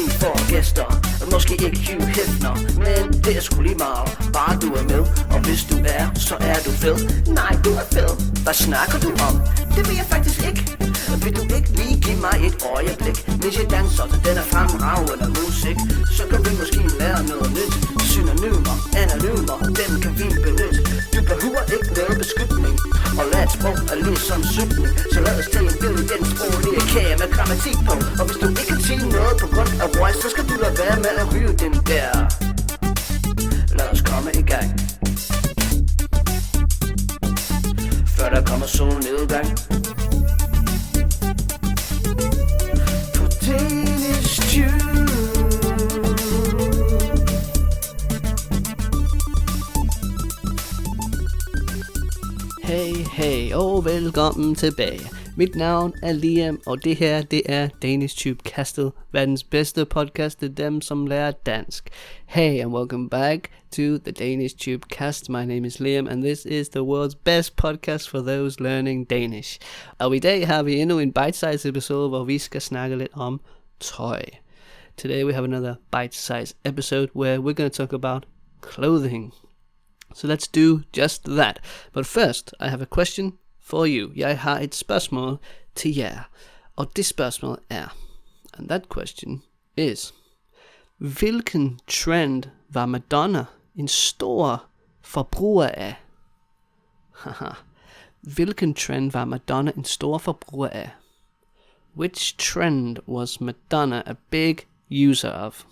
vi får gæster. Måske ikke Hugh Hefner, men det er sgu lige meget. Bare du er med, og hvis du er, så er du fed. Nej, du er fed. Hvad snakker du om? Det vil jeg faktisk ikke. Vil du ikke lige give mig et øjeblik, mens jeg danser til den er fremragende musik? Så kan vi måske lære noget nyt. Synonymer, anonymer, dem kan vi benytte. Du behøver ikke noget beskytning, og lad et sprog er ligesom sygning. Så lad os tage en billede den sproglige kage med grammatik på. Og hvis du ikke kan sige noget på grund af voice, så skal du lade være med at ryge den der. Lad os komme i gang, før der kommer solnedgang. På DanishTube. Hey og velkommen tilbage. Mit navn er Liam, og det her, det er DanishTube Castet, verdens bedste podcast til dem, som lærer dansk. Hey and welcome back to the DanishTube Cast. My name is Liam, and this is the world's best podcast for those learning Danish. Og i dag har vi endnu en bite-size episode, hvor vi skal snakke lidt om tøj. Today we have another bite-size episode where we're going to talk about clothing. So let's do just that. But first, I have a question for you. Jeg har et spørgsmål til jer. Og det spørgsmål er, and that question is, hvilken trend var Madonna en stor forbruger af? Haha. Hvilken trend var Madonna en stor forbruger af? Which trend was Madonna a big user of?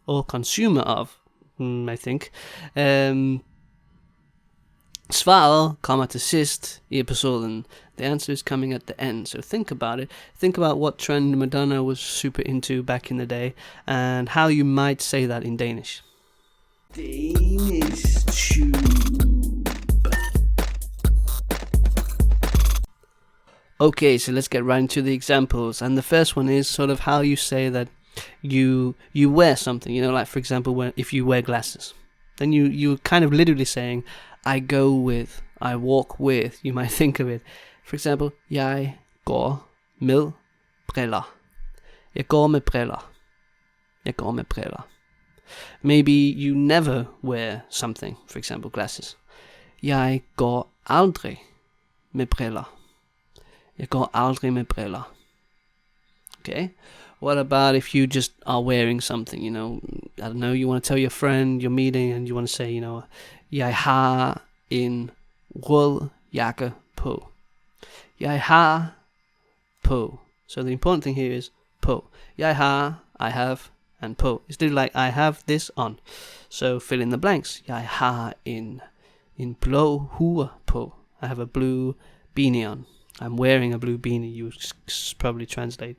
Or consumer of, I think. Svaret kommer til sidst i episoden. The answer is coming at the end, so think about it. Think about what trend Madonna was super into back in the day, and how you might say that in Danish. DanishTube. Okay, so let's get right into the examples, and the first one is sort of how you say that you wear something. You know, like for example, if you wear glasses, then you're kind of literally saying, I go with, I walk with, you might think of it. For example, jeg går med briller. Jeg går med briller. Jeg går med briller. Maybe you never wear something, for example glasses. Jeg går aldrig med briller. Jeg går aldrig med briller. Okay? What about if you just are wearing something, you know, I don't know, you want to tell your friend you're meeting and you want to say, you know, jeg har en rød jakke på. Jeg har på. So the important thing here is på. Jeg har, I have, and på. It's literally like I have this on. So fill in the blanks. Jeg har en blå hue på. I have a blue beanie on. I'm wearing a blue beanie, you probably translate.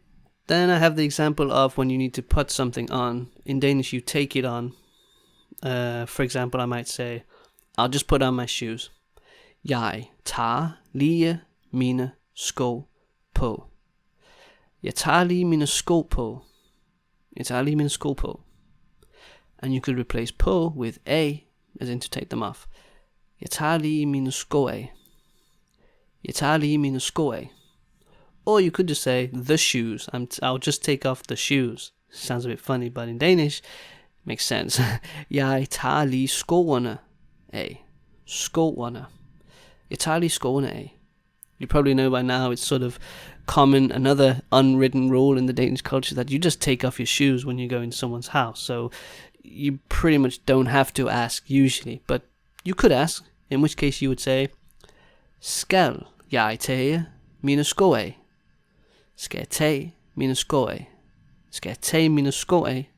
Then I have the example of when you need to put something on. In Danish, you take it on. For example, I might say, I'll just put on my shoes. Jeg tager lige mine sko på. Jeg tager lige mine sko på. Jeg tager lige mine sko på. And you could replace på with a, as in to take them off. Jeg tager lige mine sko af. Jeg tager lige mine sko af. Or you could just say the shoes. I'll just take off the shoes. Sounds a bit funny, but in Danish, makes sense. Jeg tager lige skoene af. Skoene. Jeg tager lige skoene af. You probably know by now it's sort of common, another unwritten rule in the Danish culture that you just take off your shoes when you go into someone's house. So you pretty much don't have to ask usually, but you could ask, in which case you would say, skal jeg tage mine sko af? Skal jeg tage mine sko af? Skal jeg tage mine sko af?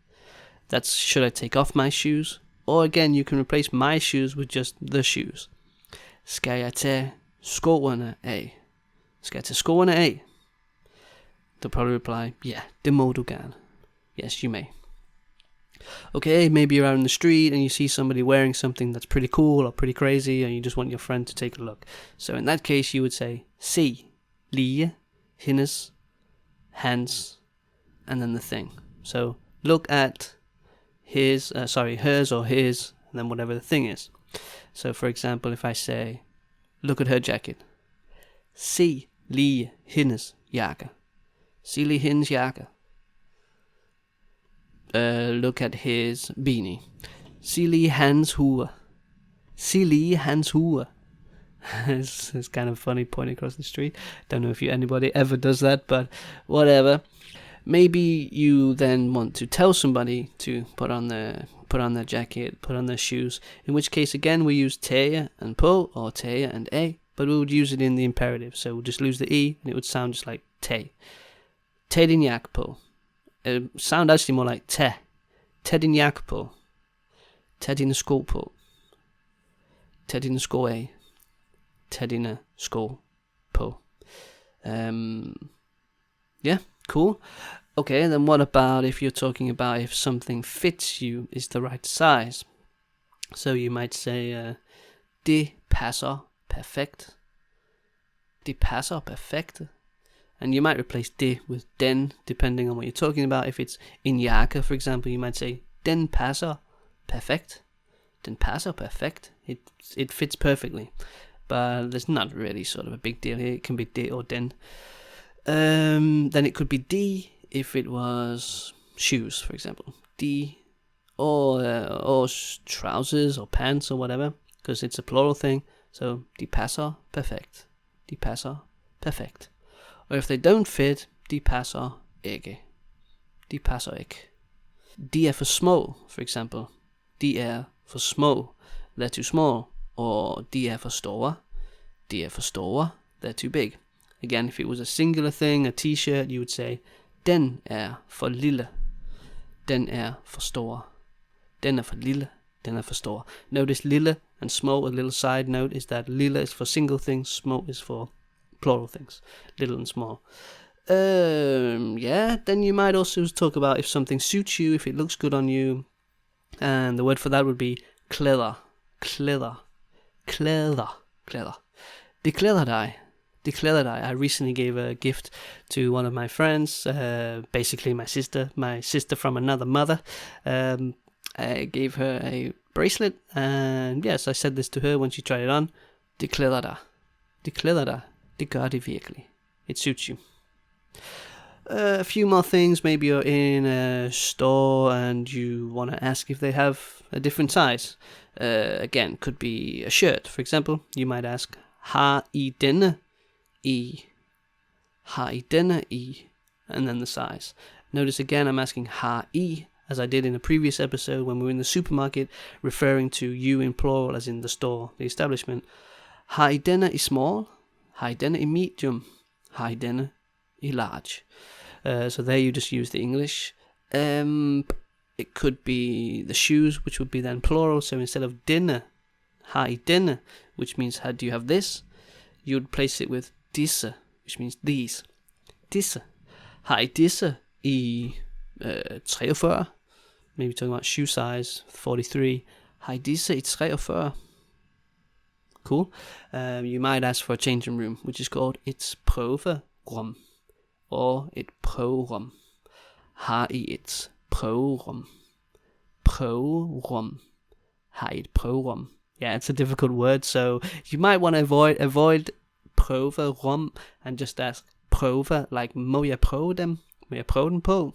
That's should I take off my shoes? Or again, you can replace my shoes with just the shoes. Skal jeg tage skoene af? Skal jeg tage skoene af? They'll probably reply, yeah, det må du gerne. Yes, you may. Okay, maybe you're out in the street and you see somebody wearing something that's pretty cool or pretty crazy and you just want your friend to take a look. So in that case, you would say, se lige hendes, hans, and then the thing. So look at hers or his, and then whatever the thing is. So for example, if I say, look at her jacket. Se lige hendes jakke. Se lige hendes jakke. look at his beanie. Se lige hans hue. Se lige hans hue. It's kind of funny pointing across the street. Don't know if anybody ever does that, but whatever. Maybe you then want to tell somebody to put on their jacket, put on their shoes. In which case, again, we use tage and på or tage and a, but we would use it in the imperative. So we'll just lose the e, and it would sound just like tag. Tag din jakke på. It sound actually more like tag. Tag din jakke på. Tag dine sko på. Tag dine sko af. Tag dine sko på. Yeah, cool. Okay, then what about if you're talking about if something fits you, is the right size? So you might say, det passer perfekt. Det passer perfekt. And you might replace det with den, depending on what you're talking about. If it's en jakke, for example, you might say, den passer perfekt. Den passer perfekt. It fits perfectly. But there's not really sort of a big deal here. It can be det or den. Then it could be de if it was shoes, for example. De or trousers or pants or whatever, because it's a plural thing. So de passer perfekt. De passer perfekt. Or if they don't fit, de passer ikke. De passer ikke. De er for små, for example. De er for små. They're too small. Or de er for store. De er for store. They're too big. Again, if it was a singular thing, a t-shirt, you would say, den er for lille. Den er for stor. Den er for lille. Den er for stor. Notice lille and small, a little side note, is that lille is for single things, small is for plural things. Little and small. Yeah, then you might also talk about if something suits you, if it looks good on you. And the word for that would be klæder. Klæder. Klæder. Klæder. Det klæder dig. Det klæder dig. I recently gave a gift to one of my friends, basically my sister from another mother. I gave her a bracelet, and yes, I said this to her when she tried it on. Det klæder dig. Det klæder dig. Det gør det virkelig. It suits you. A few more things. Maybe you're in a store and you want to ask if they have a different size. Again, could be a shirt, for example. You might ask, har I denne i? Har I denne i? And then the size. Notice again, I'm asking har I, as I did in a previous episode when we were in the supermarket, referring to you in plural, as in the store, the establishment. Har I denne i small? Har I denne i medium? Har I denne i large? So there you just use the English. It could be the shoes, which would be then plural. So instead of denne, har I denne, which means do you have this? You would place it with disse, which means these. Disse. Har I disse i 43? Maybe talking about shoe size, 43. Har I disse i 43? Cool. You might ask for a changing room, which is called et prøverum. Or et prøverum. Har I et prøverum? Prøverum. Har I et prøverum? Yeah, it's a difficult word, so you might want to avoid prøverum and just ask prøve, like må jeg prøve dem? Må jeg prøve den på?